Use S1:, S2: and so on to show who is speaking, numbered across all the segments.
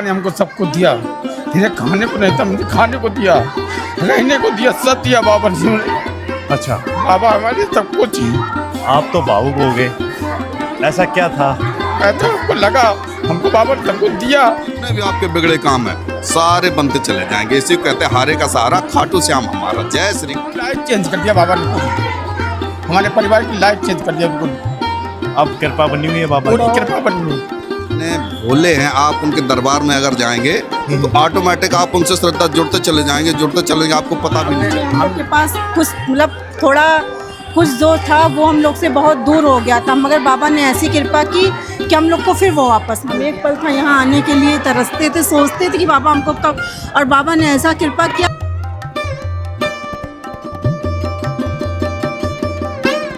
S1: ने हमको सबको दिया, धीरे खाने को नहीं था, मुझे खाने को दिया, रहने को दिया, सब दिया बाबा ने।
S2: अच्छा,
S1: बाबा हमारे सब कुछ ही।
S2: आप तो भावुक हो गए, ऐसा क्या था?
S1: ऐसा हमको लगा, हमको बाबा ने सबको दिया।
S3: जितने भी आपके बिगड़े काम है सारे बनते चले जाएंगे। इसी को कहते हैं हारे का सहारा खाटू श्याम हमारा। जय श्री।
S1: लाइफ चेंज कर दिया बाबा ने पूरी, हमारे परिवार की लाइफ चेंज कर दिया बिल्कुल।
S2: अब कृपा बनी हुई है बाबा
S1: पूरी
S2: की।
S1: कृपा बनी हुई।
S3: इतने भोले हैं, आप उनके दरबार में अगर जाएंगे तो ऑटोमेटिक आप उनसे श्रद्धा जुड़ते चले जाएंगे, जुड़ते चलेंगे, आपको पता भी नहीं चलेगा।
S4: आपके पास कुछ मतलब थोड़ा कुछ जो था वो हम लोग से बहुत दूर हो गया था, मगर बाबा ने ऐसी कृपा की कि हम लोग को फिर वो वापस मिले। एक पल था यहाँ आने के लिए, तरसते थे, सोचते थे कि बाबा हमको कब, और बाबा ने ऐसा कृपा किया।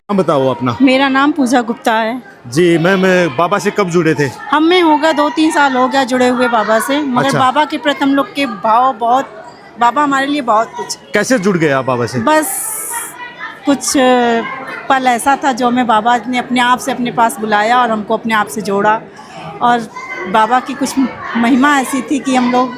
S2: नाम बताओ अपना।
S4: मेरा नाम पूजा गुप्ता है
S2: जी। मैं बाबा से कब जुड़े थे?
S4: हमें होगा 2-3 साल हो गया जुड़े हुए बाबा से, मगर
S2: अच्छा।
S4: बाबा के प्रति हम लोग के भाव बहुत, बाबा हमारे लिए बहुत कुछ है।
S2: कैसे जुड़ गए आप बाबा से?
S4: बस कुछ पल ऐसा था जो हमें बाबा ने अपने आप से अपने पास बुलाया और हमको अपने आप से जोड़ा, और बाबा की कुछ महिमा ऐसी थी कि हम लोग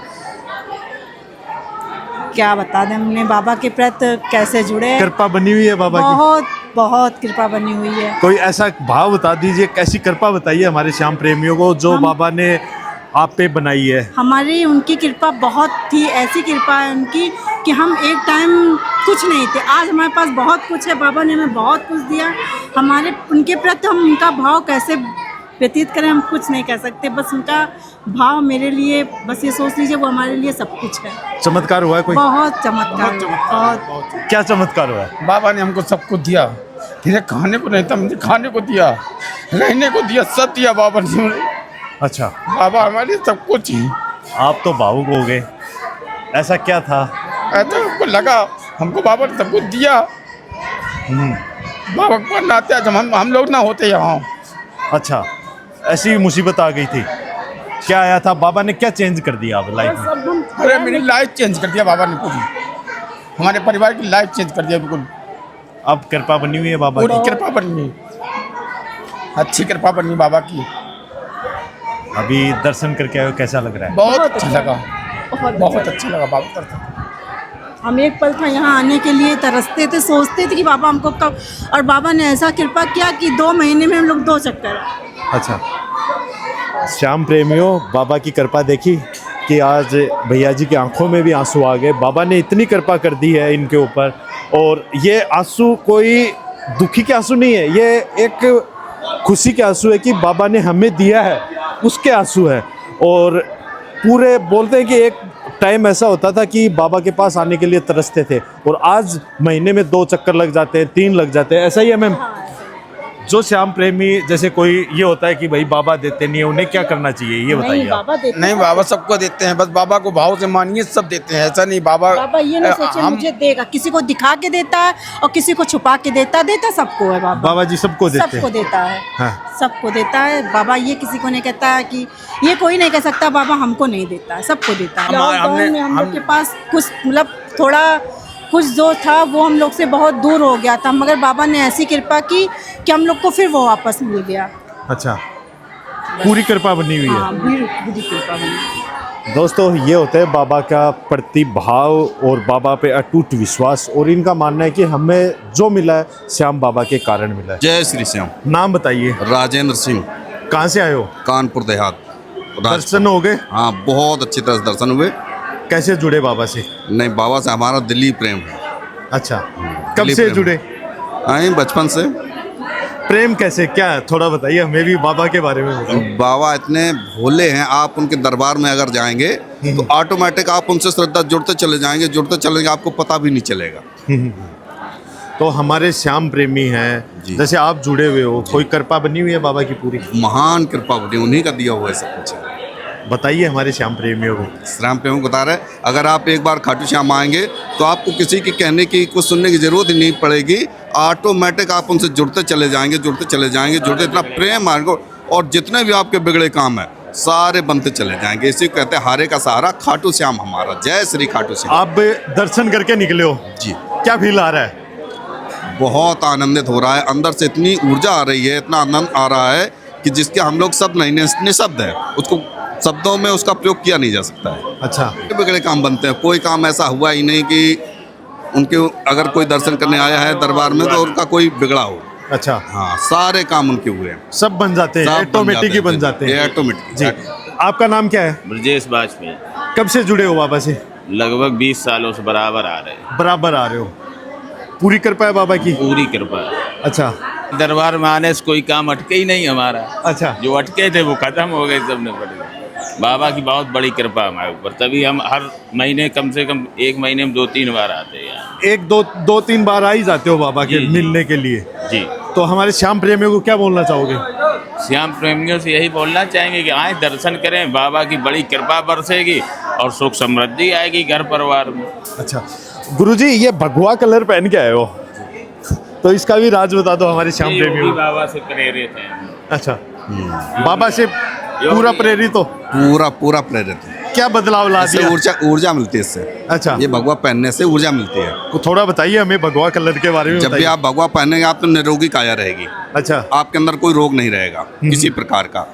S4: क्या बता दें, हमने बाबा के प्रति कैसे जुड़े।
S2: कृपा बनी हुई है बाबा की।
S4: बहुत बहुत कृपा बनी हुई है।
S2: कोई ऐसा भाव बता दीजिए, कैसी कृपा बताइए हमारे श्याम प्रेमियों को जो बाबा ने आप पे बनाई है।
S4: हमारी उनकी कृपा बहुत थी, ऐसी कृपा है उनकी कि हम एक टाइम कुछ नहीं थे, आज हमारे पास बहुत कुछ है। बाबा ने हमें बहुत कुछ दिया। हमारे उनके प्रति हम उनका भाव कैसे व्यतीत करें, हम कुछ नहीं कह सकते। बस उनका भाव मेरे लिए, बस ये सोच लीजिए वो हमारे लिए सब कुछ है।
S2: चमत्कार हुआ है कोई?
S4: बहुत चमत्कार, बहुत।
S2: क्या चमत्कार हुआ है?
S1: बाबा ने हमको सबको दिया, धीरे खाने को नहीं था, मुझे खाने को दिया, रहने को दिया, सब दिया बाबा ने।
S2: अच्छा,
S1: बाबा हमारे सब कुछ ही।
S2: आप तो भावुक हो गए, ऐसा क्या था?
S1: ऐसा हमको लगा, हमको बाबा ने सबको दिया। बाबा को नाते आज हम लोग ना होते यहाँ।
S2: अच्छा, ऐसी मुसीबत आ गई थी, क्या आया था? बाबा ने क्या चेंज कर दिया आप लाइफ में?
S1: अरे मेरी लाइफ चेंज कर दिया बाबा ने पूरी, हमारे परिवार की लाइफ चेंज कर दिया बिल्कुल।
S2: अब कृपा बनी हुई है बाबा
S1: पूरी
S2: की।
S1: कृपा बनी, अच्छी कृपा बनी बाबा की।
S2: अभी दर्शन करके आए हो, कैसा लग रहा है?
S1: बहुत अच्छा लगा, बहुत अच्छा लगा बाबा दर्शन।
S4: हम एक पल था यहाँ आने के लिए, तरसते थे, सोचते थे कि बाबा हमको कब, और बाबा ने ऐसा कृपा किया कि 2 महीने में हम लोग 2 चक्कर।
S2: अच्छा, श्याम प्रेमियों, बाबा की कृपा देखी कि आज भैया जी की आंखों में भी आंसू आ गए। बाबा ने इतनी कृपा कर दी है इनके ऊपर, और ये आंसू कोई दुखी के आंसू नहीं है, ये एक खुशी के आंसू है कि बाबा ने हमें दिया है, उसके आंसू है। और पूरे बोलते हैं कि एक टाइम ऐसा होता था कि बाबा के पास आने के लिए तरसते थे, और आज महीने में 2 चक्कर लग जाते हैं, 3 लग जाते हैं। ऐसा ही है मैम? जो श्याम प्रेमी जैसे कोई ये होता है कि भाई बाबा देते नहीं है, उन्हें क्या करना चाहिए ये बताइए
S4: नहीं,
S2: आप।
S4: बाबा देते
S1: नहीं, बाबा सबको देते हैं, बस बाबा को भाव से मानिए, सब देते हैं। ऐसा नहीं बाबा
S4: ये नहीं सोचे मुझे देगा, किसी को दिखा के देता है और किसी को छुपा के देता सबको है बाबा।
S2: बाबा जी सबको देते
S4: सबको
S2: हैं।
S4: देता है।
S2: हाँ।
S4: सबको देता है बाबा, ये किसी को नहीं कहता है कि ये कोई नहीं कह सकता बाबा हमको नहीं देता है, सबको देता है। लॉकडाउन में हम लोग के पास कुछ मतलब थोड़ा कुछ जो था वो हम लोग से बहुत दूर हो गया था, मगर बाबा ने ऐसी कृपा की कि हम लोग को फिर वो वापस मिल गया।
S2: अच्छा, पूरी कृपा बनी हुई है।
S4: हाँ, पूरी कृपा बनी।
S2: दोस्तों, ये होता है बाबा का प्रतिभाव और बाबा पे अटूट विश्वास, और इनका मानना है कि हमें जो मिला है श्याम बाबा के कारण मिला है।
S3: जय श्री श्याम।
S2: नाम बताइए।
S3: राजेंद्र सिंह,
S2: कहाँ से आए हो?
S3: कानपुर देहात।
S2: दर्शन हो गए?
S3: हाँ, बहुत अच्छी तरह से दर्शन हुए।
S2: कैसे जुड़े बाबा से?
S3: नहीं, बाबा से हमारा दिली प्रेम है।
S2: अच्छा, कब
S3: दिली
S2: से
S3: प्रेम।
S2: जुड़े?
S3: आए बचपन से।
S2: प्रेम कैसे, क्या है? थोड़ा बताइए हमें भी बाबा के बारे में बताओ।
S3: बाबा इतने भोले हैं, आप उनके दरबार में अगर जाएंगे तो ऑटोमेटिक आप उनसे श्रद्धा जुड़ते चले जाएंगे, जुड़ते चलेंगे, आपको पता भी नहीं चलेगा।
S2: तो हमारे श्याम प्रेमी हैं,
S3: जी।
S2: जैसे आप जुड़े हुए हो, कोई कृपा बनी हुई है बाबा की पूरी?
S3: महान कृपा बनी, उन्हीं का दिया हुआ है सब कुछ।
S2: बताइए हमारे श्याम प्रेमियों को।
S3: श्याम प्रेम को बता रहे, अगर आप एक बार खाटू श्याम आएंगे तो आपको किसी के कहने की, कुछ सुनने की जरूरत ही नहीं पड़ेगी। ऑटोमेटिक आप उनसे जुड़ते चले जाएंगे, जुड़ते चले जाएंगे, जुड़ते इतना प्रेम आएगा, और जितने भी आपके बिगड़े काम है सारे बनते चले जाएंगे। इसी को कहते हैं हारे का सहारा खाटू श्याम हमारा। जय श्री खाटू श्याम।
S2: आप दर्शन करके निकले हो,
S3: जी,
S2: क्या फील आ रहा है?
S3: बहुत आनंदित हो रहा है, अंदर से इतनी ऊर्जा आ रही है, इतना आनंद आ रहा है कि जिसके हम लोग सब नहीं निशब्द है, उसको शब्दों में उसका प्रयोग किया नहीं जा सकता है।
S2: अच्छा,
S3: बिगड़े काम बनते हैं, कोई काम ऐसा हुआ ही नहीं कि उनके अगर कोई दर्शन करने आया है दरबार में तो उनका कोई बिगड़ा हो।
S2: अच्छा,
S3: हाँ, सारे काम उनके हुए हैं,
S2: सब बन जाते हैं,
S3: सब
S2: ऑटोमेटिक ही बन जाते हैं।
S3: ऑटोमेटिक।
S2: जी, आपका नाम क्या है?
S5: ब्रजेश बाजपेयी।
S2: कब से जुड़े हो बाबा से?
S5: लगभग 20 सालों से बराबर आ रहे हैं।
S2: बराबर आ रहे हो, पूरी कृपा है बाबा की।
S5: पूरी कृपा है।
S2: अच्छा
S5: दरबार में आने से कोई काम अटके ही नहीं हमारा।
S2: अच्छा,
S5: जो अटके थे वो खत्म हो गए, सबने पड़े। बाबा की बहुत बड़ी कृपा हमारे ऊपर, तभी हम हर महीने कम से कम एक महीने में 2-3 बार आते हैं यहाँ।
S2: एक दो तीन बार आ ही जाते हो बाबा के
S5: जी, जी।
S2: मिलने के लिए।
S5: जी,
S2: तो हमारे श्याम प्रेमियों को क्या बोलना चाहोगे?
S5: श्याम प्रेमियों से यही बोलना चाहेंगे कि आए दर्शन करें, बाबा की बड़ी कृपा बरसेगी और सुख समृद्धि आएगी घर परिवार में।
S2: अच्छा गुरुजी, ये भगवा कलर पहन के आए हो, तो इसका भी राज बता दो हमारे श्याम
S5: ये
S2: प्रेमियों
S5: योगी
S2: को।
S5: बाबा से प्रेरित हैं।
S2: अच्छा, बाबा से पूरा प्रेरित हो?
S3: पूरा प्रेरित है।
S2: क्या बदलाव ला
S3: इससे
S2: दिया?
S3: ऊर्जा मिलती है इससे।
S2: अच्छा,
S3: ये भगवा पहनने से ऊर्जा मिलती है।
S2: को थोड़ा बताइए हमें भगवा कलर के बारे में।
S3: जब भी
S2: बताइए।
S3: आप भगवा पहनेंगे आप तो निरोगी काया रहेगी,
S2: अच्छा,
S3: आपके अंदर कोई रोग नहीं रहेगा किसी प्रकार का।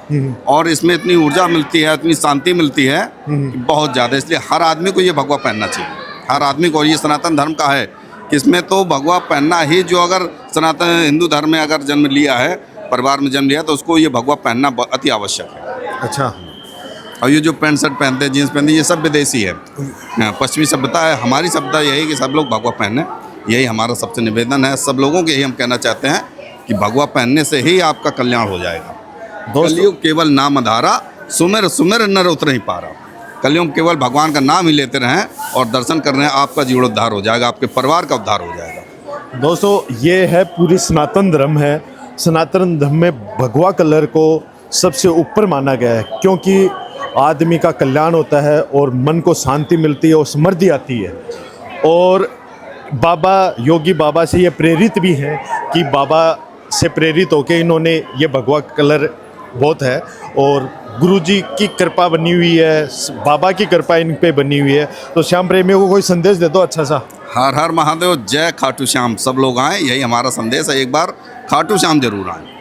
S3: और इसमें इतनी ऊर्जा मिलती है, इतनी शांति मिलती है कि बहुत ज़्यादा, इसलिए हर आदमी को ये भगवा पहनना चाहिए, हर आदमी को। और ये सनातन धर्म का है कि इसमें तो भगवा पहनना ही, जो अगर सनातन हिंदू धर्म में अगर जन्म लिया है, परिवार में जन्म लिया, तो उसको ये भगवा पहनना अति आवश्यक है।
S2: अच्छा,
S3: और ये जो पैंट शर्ट पहनते हैं, जीन्स पहनते हैं, ये सब विदेशी है, पश्चिमी सभ्यता है। हमारी सभ्यता यही कि सब लोग भगवा पहने, यही हमारा सबसे निवेदन है। सब लोगों के यही हम कहना चाहते हैं कि भगवा पहनने से ही आपका कल्याण हो जाएगा। कलयुग केवल नाम आधारा, सुमेर सुमेर नर उतर नहीं पा रहा। कलयुग केवल भगवान का नाम ही लेते रहें और दर्शन कर रहे हैं, आपका जीवनोद्धार हो जाएगा, आपके परिवार का उद्धार हो जाएगा।
S2: दोस्तों ये है पूरी सनातन धर्म है। सनातन धर्म में भगवा कलर को सबसे ऊपर माना गया है, क्योंकि आदमी का कल्याण होता है और मन को शांति मिलती है और समृद्धि आती है। और बाबा योगी बाबा से ये प्रेरित भी हैं कि बाबा से प्रेरित होकर इन्होंने ये भगवा कलर बहुत है, और गुरुजी की कृपा बनी हुई है, बाबा की कृपा इन पे बनी हुई है। तो श्याम प्रेमियों को कोई संदेश दे दो अच्छा सा।
S3: हर हर महादेव, जय खाटू श्याम। सब लोग आएँ, यही हमारा संदेश है। एक बार खाटू श्याम जरूर आएँ।